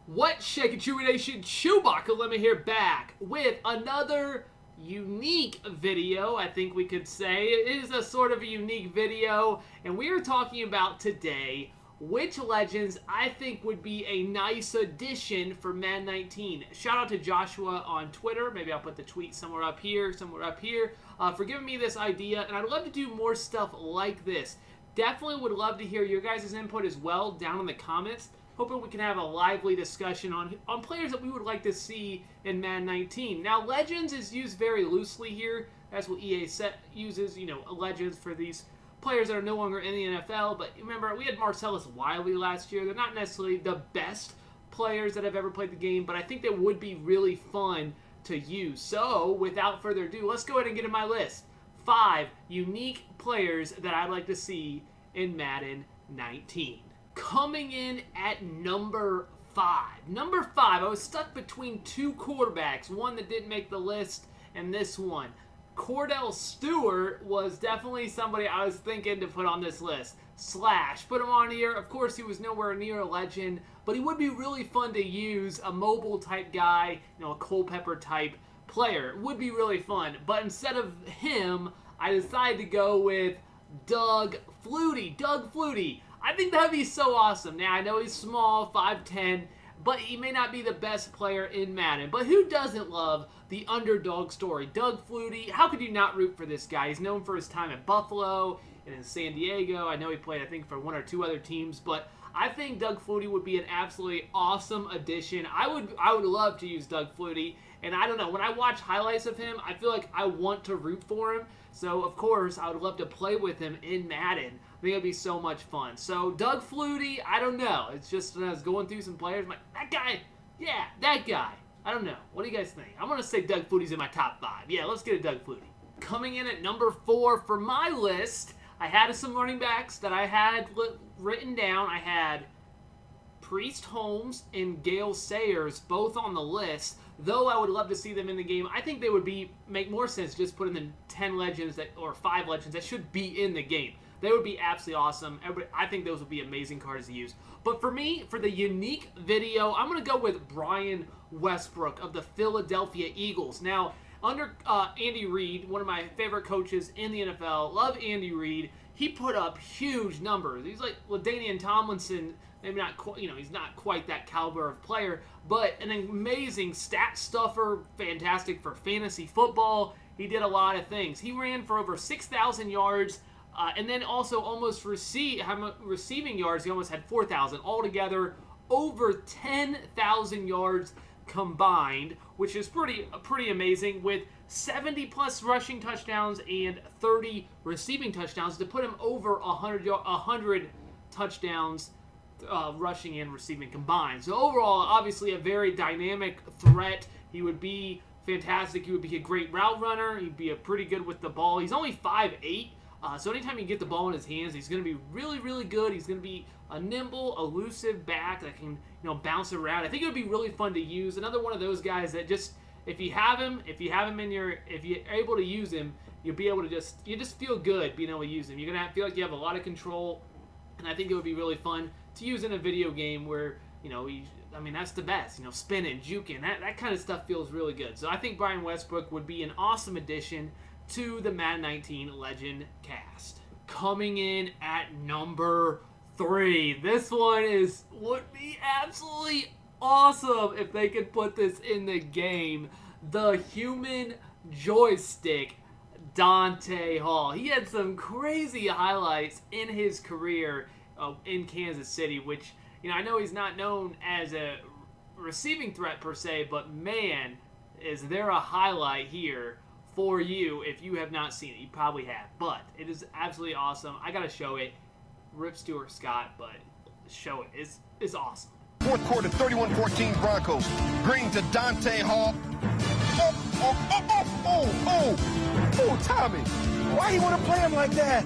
What's shaking, Chewie Nation? ChewbaccaLemma here, back with another unique video, I think we could say. It is a sort of a unique video, and we are talking about today which legends I think would be a nice addition for Madden 19. Shout out to Joshua on Twitter. Maybe I'll put the tweet somewhere up here, for giving me this idea, and I'd love to do more stuff like this. Definitely would love to hear your guys' input as well down in the comments. Hoping we can have a lively discussion on players that we would like to see in Madden 19. Now, Legends is used very loosely here. That's what EA uses, Legends for these players that are no longer in the NFL. But remember, we had Marcellus Wiley last year. They're not necessarily the best players that have ever played the game, but I think they would be really fun to use. So, without further ado, let's go ahead and get in my list. 5 unique players that I'd like to see in Madden 19. Coming in at number 5. Number 5, I was stuck between two quarterbacks. One that didn't make the list and this one. Cordell Stewart was definitely somebody I was thinking to put on this list. Slash, put him on here. Of course, he was nowhere near a legend, but he would be really fun to use. A mobile type guy, a Culpepper type player. It would be really fun. But instead of him, I decided to go with Doug Flutie. I think that would be so awesome. Now, I know he's small, 5'10", but he may not be the best player in Madden. But who doesn't love the underdog story? Doug Flutie, how could you not root for this guy? He's known for his time at Buffalo and in San Diego. I know he played, I think, for 1 or 2 other teams, but I think Doug Flutie would be an absolutely awesome addition. I would love to use Doug Flutie, and I don't know, when I watch highlights of him, I feel like I want to root for him. So, of course, I would love to play with him in Madden. I think it would be so much fun. So, Doug Flutie, I don't know. It's just when I was going through some players, I'm like, that guy, yeah, that guy. I don't know. What do you guys think? I'm going to say Doug Flutie's in my top 5. Yeah, let's get a Doug Flutie. Coming in at number 4 for my list, I had some running backs that I had written down. I had Priest Holmes and Gale Sayers both on the list. Though I would love to see them in the game, I think they would make more sense just putting the 10 legends or 5 legends that should be in the game. They would be absolutely awesome. I think those would be amazing cards to use. But for me, for the unique video, I'm going to go with Brian Westbrook of the Philadelphia Eagles. Now, under Andy Reid, one of my favorite coaches in the NFL, love Andy Reid, he put up huge numbers. He's like LaDainian Tomlinson. Maybe not, he's not quite that caliber of player, but an amazing stat stuffer, fantastic for fantasy football. He did a lot of things. He ran for over 6,000 yards, and then also almost receiving yards. He almost had 4,000 altogether, over 10,000 yards combined, which is pretty amazing, with 70+ rushing touchdowns and 30 receiving touchdowns to put him over 100 touchdowns. Rushing and receiving combined. So overall, obviously a very dynamic threat. He would be fantastic. He would be a great route runner. He'd be pretty good with the ball. He's only 5'8", so anytime you get the ball in his hands, he's going to be really, really good. He's going to be a nimble, elusive back that can, bounce around. I think it would be really fun to use. Another one of those guys that just, if you're able to use him, you'll be able to you just feel good being able to use him. You're going to feel like you have a lot of control, and I think it would be really fun to use in a video game where, that's the best, spinning, juking, that kind of stuff feels really good. So I think Brian Westbrook would be an awesome addition to the Madden 19 Legend cast. Coming in at number 3. This one would be absolutely awesome if they could put this in the game. The human joystick, Dante Hall. He had some crazy highlights in his career in Kansas City, which, I know he's not known as a receiving threat per se, but man, is there a highlight here for you if you have not seen it. You probably have, but it is absolutely awesome. I gotta show it. Rip Stuart Scott, but show it. It's awesome. Fourth quarter, 31-14 Broncos. Green to Dante Hall. Oh, Tommy. Why you want to play him like that?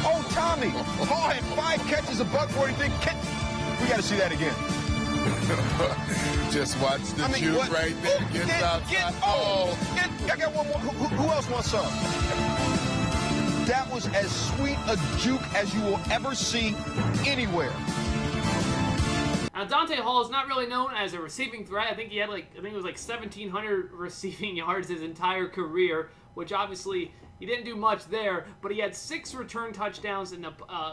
Oh, Tommy. Hall had 5 catches, $143. We got to see that again. Just watch the juke right there. I got one more. Who else wants some? That was as sweet a juke as you will ever see anywhere. I Now, Dante Hall is not really known as a receiving threat. I think it was like 1,700 receiving yards his entire career, which obviously he didn't do much there, but he had 6 return touchdowns and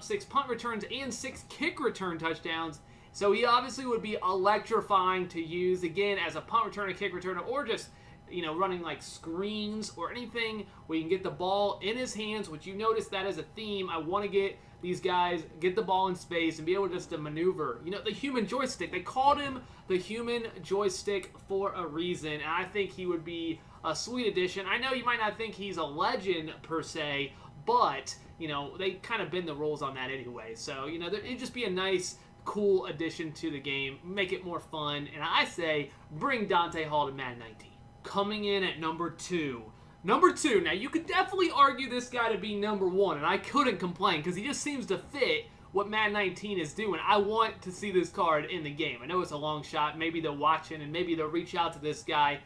6 punt returns and 6 kick return touchdowns. So he obviously would be electrifying to use, again, as a punt returner, kick returner, or just, running like screens or anything where you can get the ball in his hands, which you notice that as a theme. I want to get these guys, get the ball in space and be able just to maneuver. The human joystick. They called him the human joystick for a reason, and I think he would be a sweet addition. I know you might not think he's a legend per se, but, they kind of bend the rules on that anyway. So, it'd just be a nice, cool addition to the game, make it more fun, and I say bring Dante Hall to Madden 19. Coming in at number 2. Number 2, now you could definitely argue this guy to be number 1, and I couldn't complain because he just seems to fit what Madden 19 is doing. I want to see this card in the game. I know it's a long shot, maybe they're watching and maybe they'll reach out to this guy.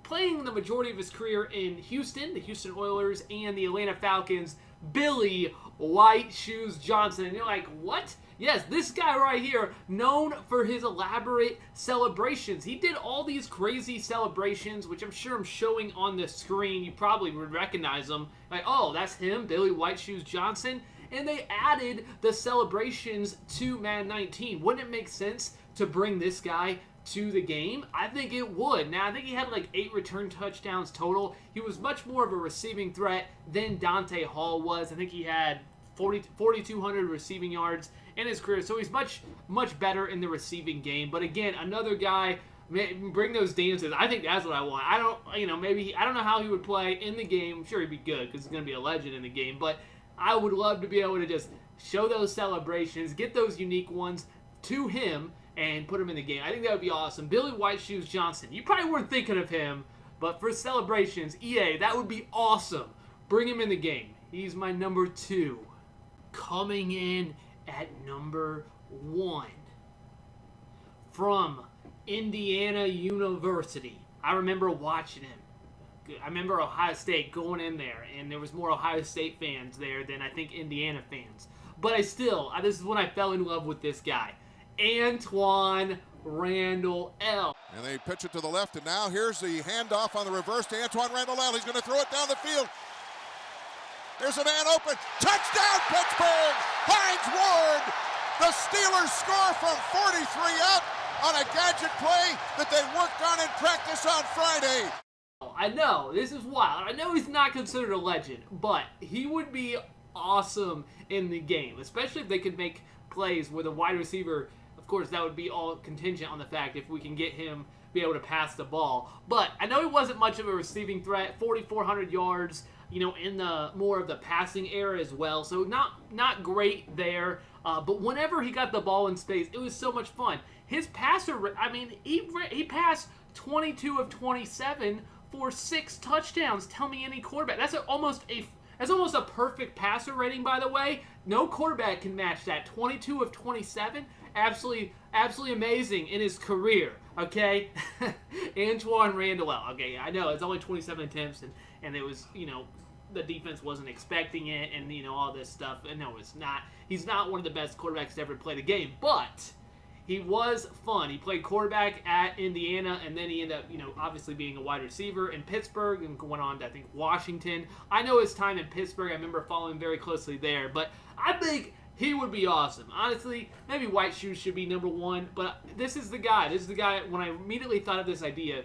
Playing the majority of his career in Houston, the Houston Oilers, and the Atlanta Falcons, Billy White Shoes Johnson. And you're like, what? Yes, this guy right here, known for his elaborate celebrations. He did all these crazy celebrations, which I'm sure I'm showing on the screen. You probably would recognize them. Like, oh, that's him, Billy White Shoes Johnson. And they added the celebrations to Madden 19. Wouldn't it make sense to bring this guy to the game? I think it would. Now, I think he had like 8 return touchdowns total. He was much more of a receiving threat than Dante Hall was. I think he had 4,200 receiving yards in his career, so he's much, much better in the receiving game. But again, another guy, bring those dances. I think that's what I want. I don't know how he would play in the game. I'm sure he'd be good because he's going to be a legend in the game, but I would love to be able to just show those celebrations, get those unique ones to him, and put him in the game. I think that would be awesome. Billy White Shoes Johnson. You probably weren't thinking of him, but for celebrations, EA, that would be awesome. Bring him in the game. He's my number 2. Coming in at number 1. From Indiana University. I remember watching him. I remember Ohio State going in there, and there was more Ohio State fans there than I think Indiana fans. But this is when I fell in love with this guy. Antwaan Randle L. And they pitch it to the left, and now here's the handoff on the reverse to Antwaan Randle L. He's going to throw it down the field. There's a man open. Touchdown, Pittsburgh! Hines Ward! The Steelers score from 43 out on a gadget play that they worked on in practice on Friday. I know, this is wild. I know he's not considered a legend, but he would be awesome in the game, especially if they could make plays with a wide receiver. Of course, that would be all contingent on the fact if we can get him be able to pass the ball. But I know he wasn't much of a receiving threat, 4,400 yards, in the more of the passing era as well. So not great there. But whenever he got the ball in space, it was so much fun. His passer, he passed 22 of 27 for 6 touchdowns. Tell me any quarterback. That's almost a perfect passer rating, by the way. No quarterback can match that. 22 of 27. Absolutely amazing in his career, okay? Antwaan Randle. Okay, I know, it's only 27 attempts, and it was, the defense wasn't expecting it, and, all this stuff. And no, it's not. He's not one of the best quarterbacks to ever play the game, but he was fun. He played quarterback at Indiana, and then he ended up, obviously being a wide receiver in Pittsburgh and went on to, I think, Washington. I know his time in Pittsburgh. I remember following very closely there, but I think he would be awesome. Honestly, maybe White Shoes should be number 1, but this is the guy. This is the guy, when I immediately thought of this idea,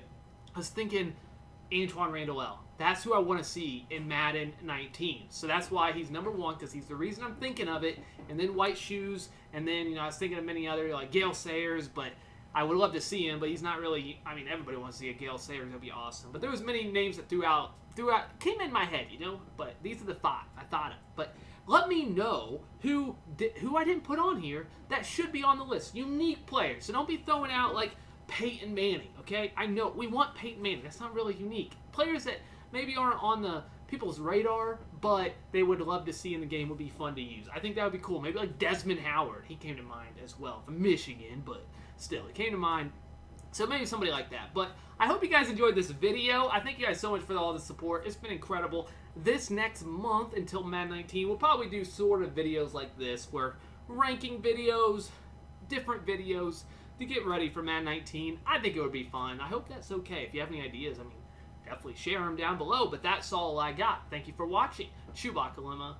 I was thinking Antwaan Randle L. That's who I want to see in Madden 19. So that's why he's number 1, because he's the reason I'm thinking of it. And then White Shoes, and then, I was thinking of many other, like Gale Sayers, but I would love to see him, but he's not really, everybody wants to see a Gale Sayers. That'd be awesome. But there was many names that throughout came in my head, but these are the 5 I thought of. But let me know who I didn't put on here that should be on the list. Unique players. So don't be throwing out like Peyton Manning, okay? I know we want Peyton Manning. That's not really unique. Players that maybe aren't on the people's radar, but they would love to see in the game, would be fun to use. I think that would be cool. Maybe like Desmond Howard. He came to mind as well from Michigan, but still, it came to mind. So maybe somebody like that. But I hope you guys enjoyed this video. I thank you guys so much for all the support. It's been incredible. This next month until Madden 19, we'll probably do sort of videos like this where ranking videos, different videos to get ready for Madden 19. I think it would be fun. I hope that's okay. If you have any ideas, I mean, definitely share them down below. But that's all I got. Thank you for watching. ChewbaccaLemma